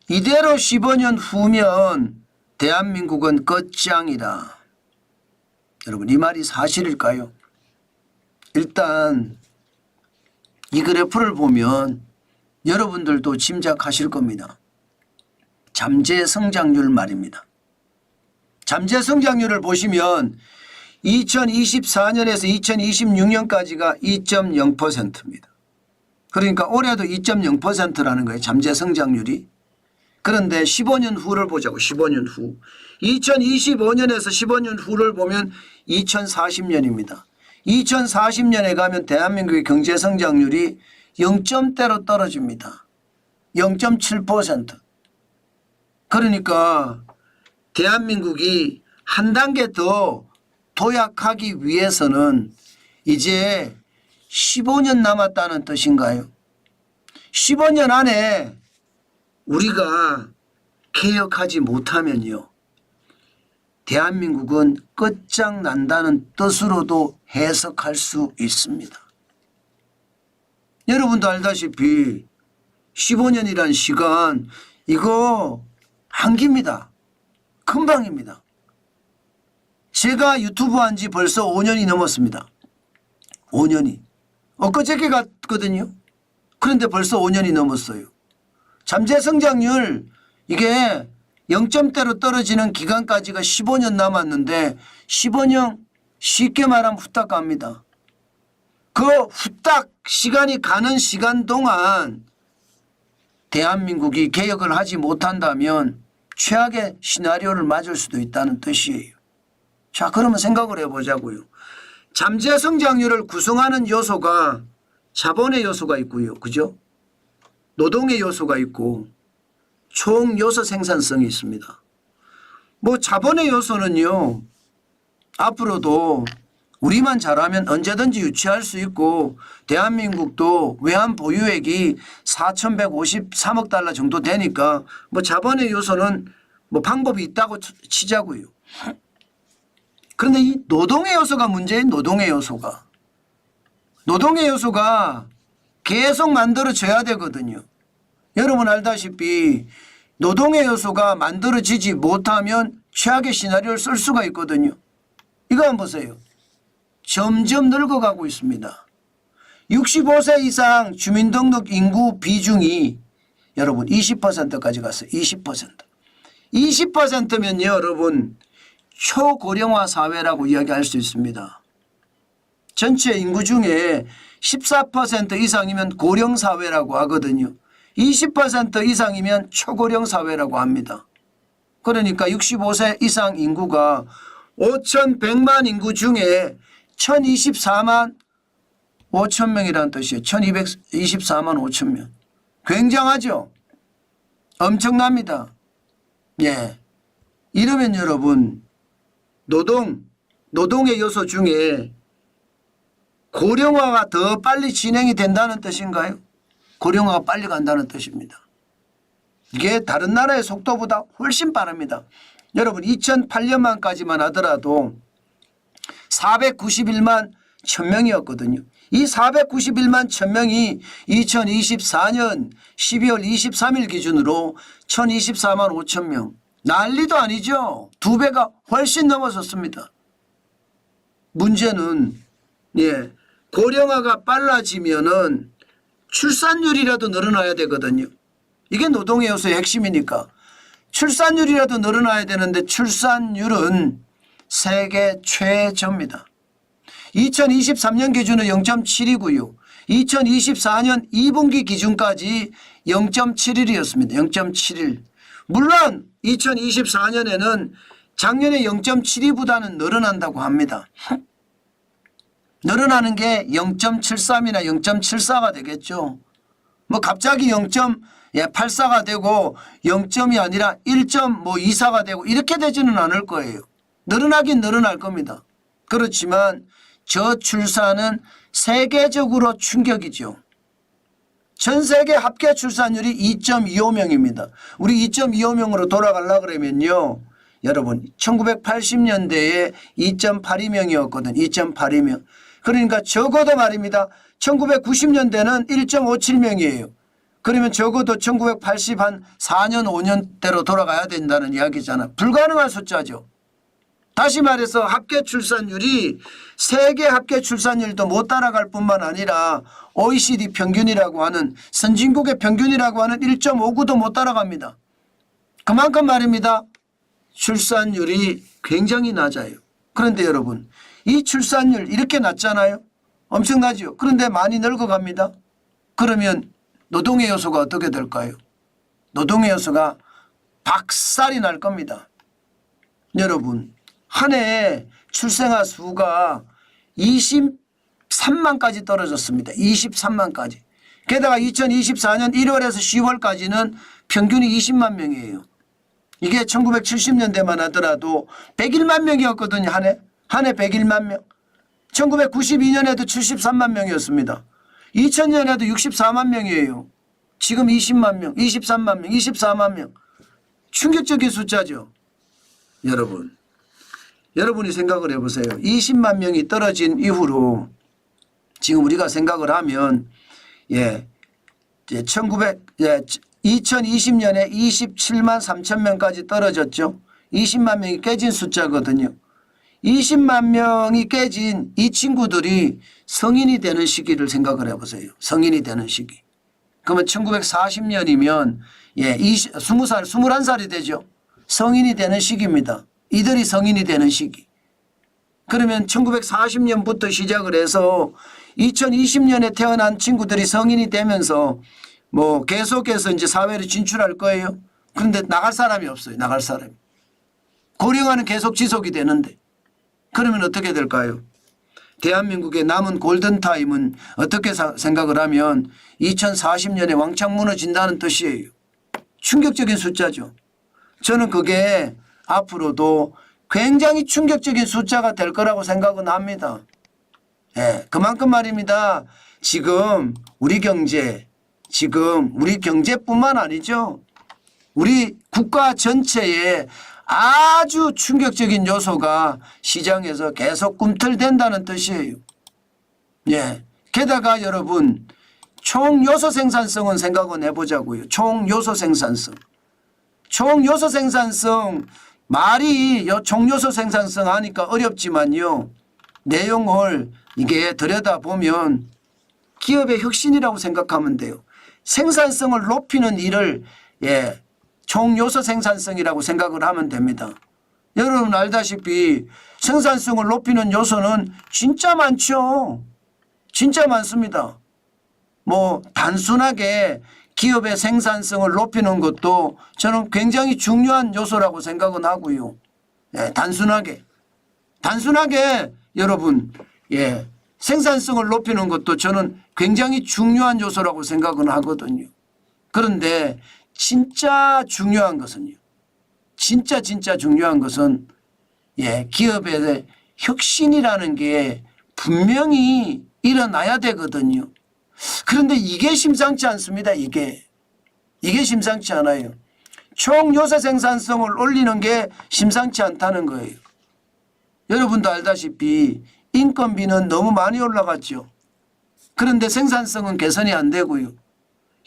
이대로 15년 후면 대한민국은 끝장이다. 여러분 이 말이 사실일까요? 일단 이 그래프를 보면 여러분들도 짐작하실 겁니다. 잠재 성장률 말입니다. 잠재 성장률을 보시면 2024년에서 2026년까지가 2.0%입니다. 그러니까 올해도 2.0%라는 거예요. 잠재 성장률이. 그런데 15년 후를 보자고. 15년 후. 2025년에서 15년 후를 보면 2040년입니다. 2040년에 가면 대한민국의 경제 성장률이 0점대로 떨어집니다. 0.7%. 그러니까 대한민국이 한 단계 더 도약하기 위해서는 이제 15년 남았다는 뜻인가요? 15년 안에 우리가 개혁하지 못하면요, 대한민국은 끝장난다는 뜻으로도 해석할 수 있습니다. 여러분도 알다시피 15년이란 시간 이거 한기입니다. 금방입니다. 제가 유튜브 한 지 벌써 5년이 넘었습니다. 5년이. 엊그저께 갔거든요. 그런데 벌써 5년이 넘었어요. 잠재 성장률 이게 0점대로 떨어지는 기간까지가 15년 남았는데 15년 쉽게 말하면 후딱 갑니다. 그 후딱 시간이 가는 시간 동안 대한민국이 개혁을 하지 못한다면 최악의 시나리오를 맞을 수도 있다는 뜻이에요. 자, 그러면 생각을 해보자고요. 잠재 성장률을 구성하는 요소가 자본의 요소가 있고요. 그죠? 노동의 요소가 있고 총 요소 생산성이 있습니다. 뭐 자본의 요소는요, 앞으로도 우리만 잘하면 언제든지 유치할 수 있고 대한민국도 외환 보유액이 4,153억 달러 정도 되니까 뭐 자본의 요소는 뭐 방법이 있다고 치자고요. 그런데 이 노동의 요소가 문제인 노동의 요소가. 노동의 요소가 계속 만들어져야 되거든요. 여러분 알다시피 노동의 요소가 만들어지지 못하면 최악의 시나리오를 쓸 수가 있거든요. 이거 한번 보세요. 점점 늙어가고 있습니다. 65세 이상 주민등록 인구 비중이 여러분 20%까지 갔어요. 20%. 20%면요 여러분 초고령화 사회라고 이야기할 수 있습니다. 전체 인구 중에 14% 이상이면 고령 사회라고 하거든요. 20% 이상이면 초고령 사회라고 합니다. 그러니까 65세 이상 인구가 5,100만 인구 중에 1,024만 5천 명이라는 뜻이에요. 1,224만 5천 명. 굉장하죠? 엄청납니다. 예. 이러면 여러분 노동의 요소 중에 고령화가 더 빨리 진행이 된다는 뜻인가요? 고령화가 빨리 간다는 뜻입니다. 이게 다른 나라의 속도보다 훨씬 빠릅니다. 여러분 2008년만까지만 하더라도 491만 1000명이었거든요. 이 491만 1000명이 2024년 12월 23일 기준으로 1024만 5천명. 난리도 아니죠. 2배가 훨씬 넘어섰습니다. 문제는 고령화가 빨라지면은 출산율이라도 늘어나야 되거든요. 이게 노동의 요소의 핵심이니까. 출산율이라도 늘어나야 되는데 출산율은 세계 최저입니다. 2023년 기준은 0.7이고요. 2024년 2분기 기준까지 0.71이었습니다. 0.71. 물론 2024년에는 작년에 0.72보다는 늘어난다고 합니다. 늘어나는 게 0.73이나 0.74가 되겠죠. 뭐 갑자기 0.84가 되고 0점이 아니라 1.24가 되고 이렇게 되지는 않을 거예요. 늘어나긴 늘어날 겁니다. 그렇지만 저출산은 세계적으로 충격이죠. 전 세계 합계 출산율이 2.25명입니다. 우리 2.25명으로 돌아가려고 그러면요. 여러분 1980년대에 2.82명이었거든. 2.82명. 그러니까 적어도 말입니다. 1990년대는 1.57명이에요. 그러면 적어도 1984년 5년대로 돌아가야 된다는 이야기잖아. 불가능한 숫자죠. 다시 말해서 합계 출산율이 세계 합계 출산율도 못 따라갈 뿐만 아니라 OECD 평균이라고 하는 선진국의 평균이라고 하는 1.59도 못 따라갑니다. 그만큼 말입니다. 출산율이 굉장히 낮아요. 그런데 여러분 이 출산율 이렇게 낮잖아요. 엄청나죠. 그런데 많이 늙어갑니다. 그러면 노동의 요소가 어떻게 될까요? 노동의 요소가 박살이 날 겁니다. 여러분 한 해에 출생아 수가 23만까지 떨어졌습니다. 23만까지. 게다가 2024년 1월에서 10월까지는 평균이 20만 명이에요. 이게 1970년대만 하더라도 101만 명이었거든요. 한 해. 한 해 101만 명. 1992년에도 73만 명이었습니다. 2000년에도 64만 명이에요. 지금 20만 명, 23만 명, 24만 명. 충격적인 숫자죠. 여러분이 생각을 해보세요. 20만 명이 떨어진 이후로 지금 우리가 생각을 하면 2020년에 27만 3천 명까지 떨어졌죠. 20만 명이 깨진 숫자거든요. 20만 명이 깨진 이 친구들이 성인이 되는 시기를 생각을 해보세요. 성인이 되는 시기. 그러면 1940년이면 20살, 21살이 되죠. 성인이 되는 시기입니다. 이들이 성인이 되는 시기. 그러면 1940년부터 시작을 해서 2020년에 태어난 친구들이 성인이 되면서 뭐 계속해서 이제 사회로 진출할 거예요. 그런데 나갈 사람이 없어요. 나갈 사람이. 고령화는 계속 지속이 되는데. 그러면 어떻게 될까요? 대한민국의 남은 골든타임은 어떻게 생각을 하면 2040년에 왕창 무너진다는 뜻이에요. 충격적인 숫자죠. 저는 그게 앞으로도 굉장히 충격적인 숫자가 될 거라고 생각은 합니다. 그만큼 말입니다. 지금 우리 경제뿐만 아니죠. 우리 국가 전체에 아주 충격적인 요소가 시장에서 계속 꿈틀댄다는 뜻이에요. 게다가 여러분 총요소 생산성은 생각은 해보자고요. 총요소 생산성. 총요소 생산성 말이 총요소 생산성 하니까 어렵지만요. 내용을 이게 들여다보면 기업의 혁신이라고 생각하면 돼요. 생산성을 높이는 일을 총요소 생산성이라고 생각을 하면 됩니다. 여러분 알다시피 생산성을 높이는 요소는 진짜 많죠. 진짜 많습니다. 뭐 단순하게 기업의 생산성을 높이는 것도 저는 굉장히 중요한 요소라고 생각은 하고요. 단순하게 여러분 생산성을 높이는 것도 저는 굉장히 중요한 요소라고 생각은 하거든요. 그런데 진짜 중요한 것은요. 진짜 중요한 것은 기업의 혁신이라는 게 분명히 일어나야 되거든요. 그런데 이게 심상치 않습니다. 이게 심상치 않아요. 총요소 생산성을 올리는 게 심상치 않다는 거예요. 여러분도 알다시피 인건비는 너무 많이 올라갔죠. 그런데 생산성은 개선이 안 되고요.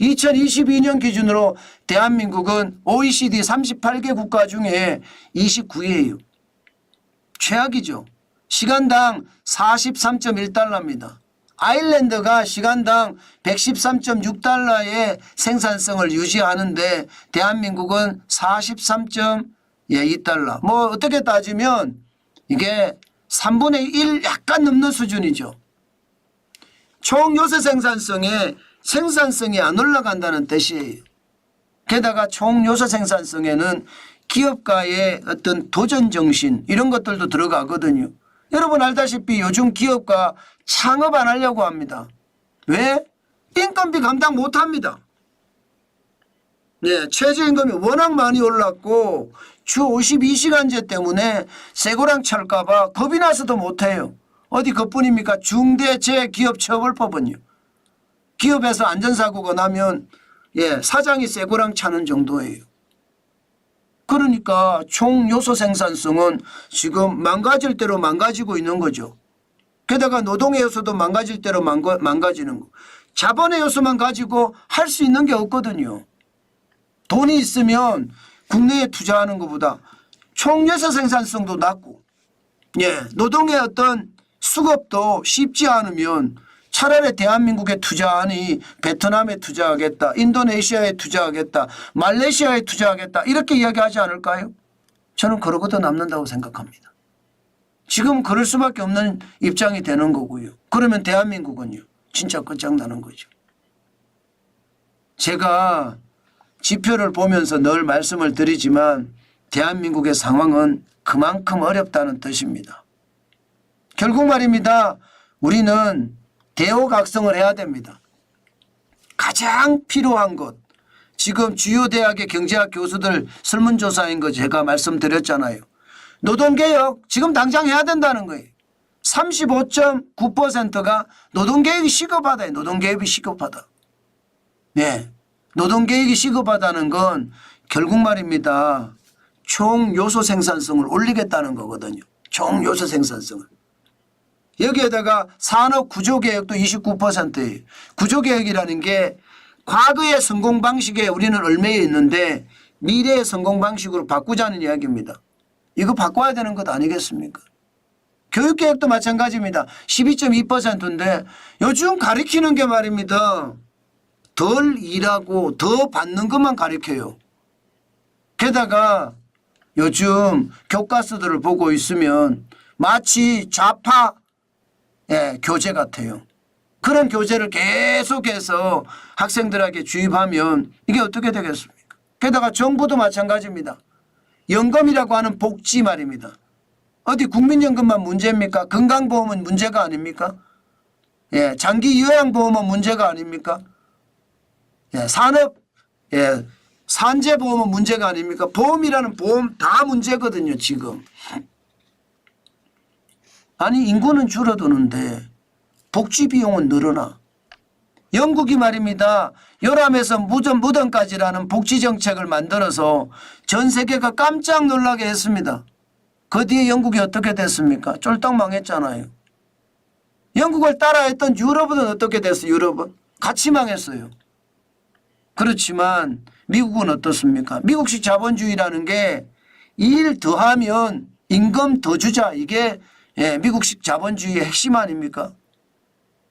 2022년 기준으로 대한민국은 OECD 38개 국가 중에 29위예요. 최악이죠. 시간당 43.1달러입니다. 아일랜드가 시간당 113.6달러의 생산성을 유지하는데 대한민국은 43.2달러. 뭐 어떻게 따지면 이게 3분의 1 약간 넘는 수준이죠. 총요소 생산성이 안 올라간다는 뜻이에요. 게다가 총요소 생산성에는 기업가의 어떤 도전정신 이런 것들도 들어가거든요. 여러분 알다시피 요즘 기업가 창업 안 하려고 합니다. 왜? 인건비 감당 못합니다. 최저임금이 워낙 많이 올랐고 주 52시간제 때문에 쇠고랑 찰까 봐 겁이 나서도 못해요. 어디 그뿐입니까? 중대재해기업처벌법은요. 기업에서 안전사고가 나면 사장이 쇠고랑 차는 정도예요. 그러니까 총요소 생산성은 지금 망가질 대로 망가지고 있는 거죠. 게다가 노동의 요소도 망가질 대로 망가지는 거. 자본의 요소만 가지고 할 수 있는 게 없거든요. 돈이 있으면 국내에 투자하는 것보다 총여서 생산성도 낮고, 예, 노동의 어떤 수급도 쉽지 않으면 차라리 대한민국에 투자하니 베트남에 투자하겠다, 인도네시아에 투자하겠다, 말레이시아에 투자하겠다 이렇게 이야기하지 않을까요? 저는 그러고도 남는다고 생각합니다. 지금 그럴 수밖에 없는 입장이 되는 거고요. 그러면 대한민국은요, 진짜 끝장나는 거죠. 제가 지표를 보면서 늘 말씀을 드리지만 대한민국의 상황은 그만큼 어렵다는 뜻입니다. 결국 말입니다. 우리는 대호각성을 해야 됩니다. 가장 필요한 것, 지금 주요 대학의 경제학 교수들 설문조사인 거 제가 말씀드렸잖아요. 노동개혁 지금 당장 해야 된다는 거예요. 35.9%가 노동개혁이 시급하다. 노동개혁이 시급하다. 네, 노동개혁이 시급하다는 건 결국 말입니다. 총 요소 생산성을 올리겠다는 거거든요. 총 요소 생산성을. 여기에다가 산업 구조개혁도 29%예요. 구조개혁이라는 게 과거의 성공 방식에 우리는 얽매여 있는데 미래의 성공 방식으로 바꾸자는 이야기입니다. 이거 바꿔야 되는 것 아니겠습니까? 교육개혁도 마찬가지입니다. 12.2%인데 요즘 가르치는 게 말입니다. 덜 일하고 더 받는 것만 가르쳐요. 게다가 요즘 교과서들을 보고 있으면 마치 좌파 교재 같아요. 그런 교재를 계속해서 학생들에게 주입하면 이게 어떻게 되겠습니까? 게다가 정부도 마찬가지입니다. 연금이라고 하는 복지 말입니다. 어디 국민연금만 문제입니까? 건강보험은 문제가 아닙니까? 예, 장기 요양보험은 문제가 아닙니까? 예, 산업, 예, 산재보험은 문제가 아닙니까? 보험이라는 보험 다 문제거든요, 지금. 아니, 인구는 줄어드는데 복지 비용은 늘어나. 영국이 말입니다. 요람에서 무덤까지라는 복지 정책을 만들어서 전 세계가 깜짝 놀라게 했습니다. 그 뒤에 영국이 어떻게 됐습니까? 쫄딱 망했잖아요. 영국을 따라했던 유럽은 어떻게 됐어요? 유럽은 같이 망했어요. 그렇지만 미국은 어떻습니까? 미국식 자본주의라는 게 일 더하면 임금 더 주자. 이게 미국식 자본주의의 핵심 아닙니까?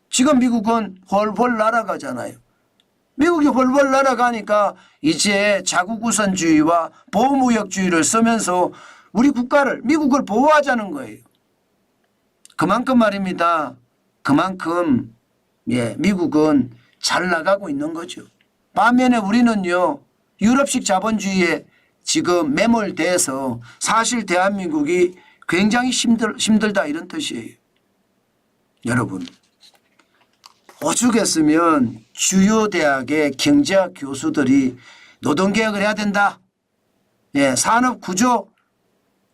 지금 미국은 훨훨 날아가잖아요. 미국이 훨훨 날아가니까 이제 자국우선주의와 보호무역주의를 쓰면서 우리 국가를, 미국을 보호하자는 거예요. 그만큼 말입니다. 그만큼 미국은 잘 나가고 있는 거죠. 반면에 우리는요, 유럽식 자본주의에 지금 매몰돼서 사실 대한민국이 굉장히 힘들다 이런 뜻이에요. 여러분, 오죽했으면 주요 대학의 경제학 교수들이 노동개혁을 해야 된다. 산업구조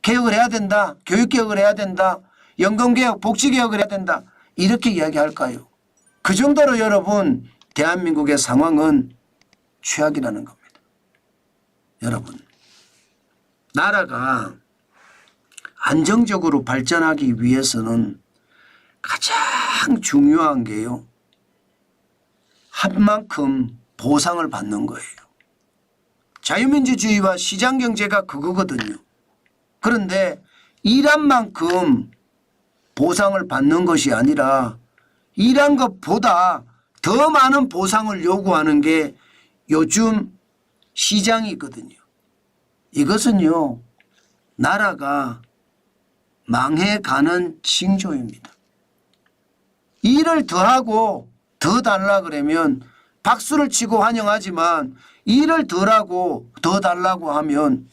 개혁을 해야 된다. 교육개혁을 해야 된다. 연금개혁, 복지개혁을 해야 된다. 이렇게 이야기할까요? 그 정도로 여러분 대한민국의 상황은 최악이라는 겁니다. 여러분, 나라가 안정적으로 발전하기 위해서는 가장 중요한 게요, 한 만큼 보상을 받는 거예요. 자유민주주의와 시장경제가 그거거든요. 그런데 일한 만큼 보상을 받는 것이 아니라 일한 것보다 더 많은 보상을 요구하는 게 요즘 시장이 있거든요. 이것은요, 나라가 망해가는 징조입니다. 일을 더하고 더 달라 그러면 박수를 치고 환영하지만 일을 덜하고 더 달라고 하면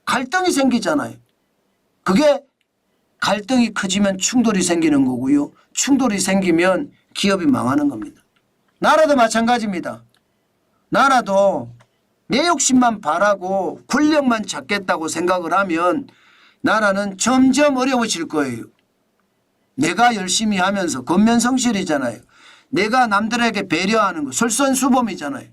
갈등이 생기잖아요. 그게 갈등이 커지면 충돌이 생기는 거고요. 충돌이 생기면 기업이 망하는 겁니다. 나라도 마찬가지입니다. 나라도 내 욕심만 바라고 권력만 찾겠다고 생각을 하면 나라는 점점 어려워질 거예요. 내가 열심히 하면서 권면성실이잖아요. 내가 남들에게 배려하는 거 솔선수범이잖아요.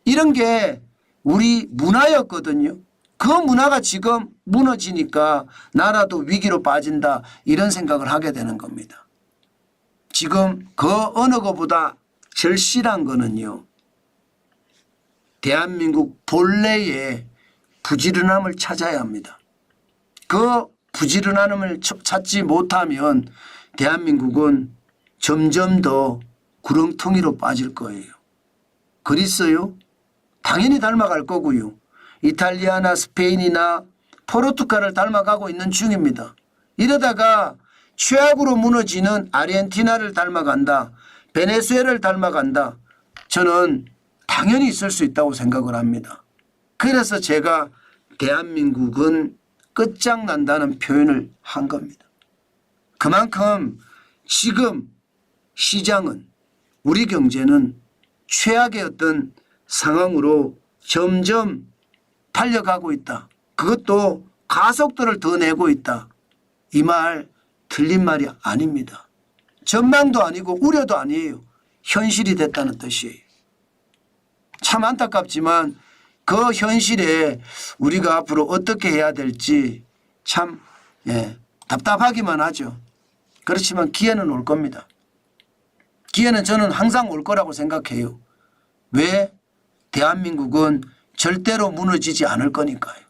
이런 게 우리 문화였거든요. 그 문화가 지금 무너지니까 나라도 위기로 빠진다 이런 생각을 하게 되는 겁니다. 지금 그 어느 것보다 절실한 거는요. 대한민국 본래의 부지런함을 찾아야 합니다. 그 부지런함을 찾지 못하면 대한민국은 점점 더 구렁텅이로 빠질 거예요. 그리스요? 당연히 닮아갈 거고요. 이탈리아나 스페인이나 포르투갈을 닮아가고 있는 중입니다. 이러다가 최악으로 무너지는 아르헨티나를 닮아간다. 베네수엘을 닮아간다. 저는 당연히 있을 수 있다고 생각을 합니다. 그래서 제가 대한민국은 끝장난다는 표현을 한 겁니다. 그만큼 지금 시장은 우리 경제는 최악의 어떤 상황으로 점점 달려가고 있다. 그것도 가속도를 더 내고 있다. 이 말 틀린 말이 아닙니다. 전망도 아니고 우려도 아니에요. 현실이 됐다는 뜻이에요. 참 안타깝지만 그 현실에 우리가 앞으로 어떻게 해야 될지 참 답답하기만 하죠. 그렇지만 기회는 올 겁니다. 기회는 저는 항상 올 거라고 생각해요. 왜? 대한민국은 절대로 무너지지 않을 거니까요.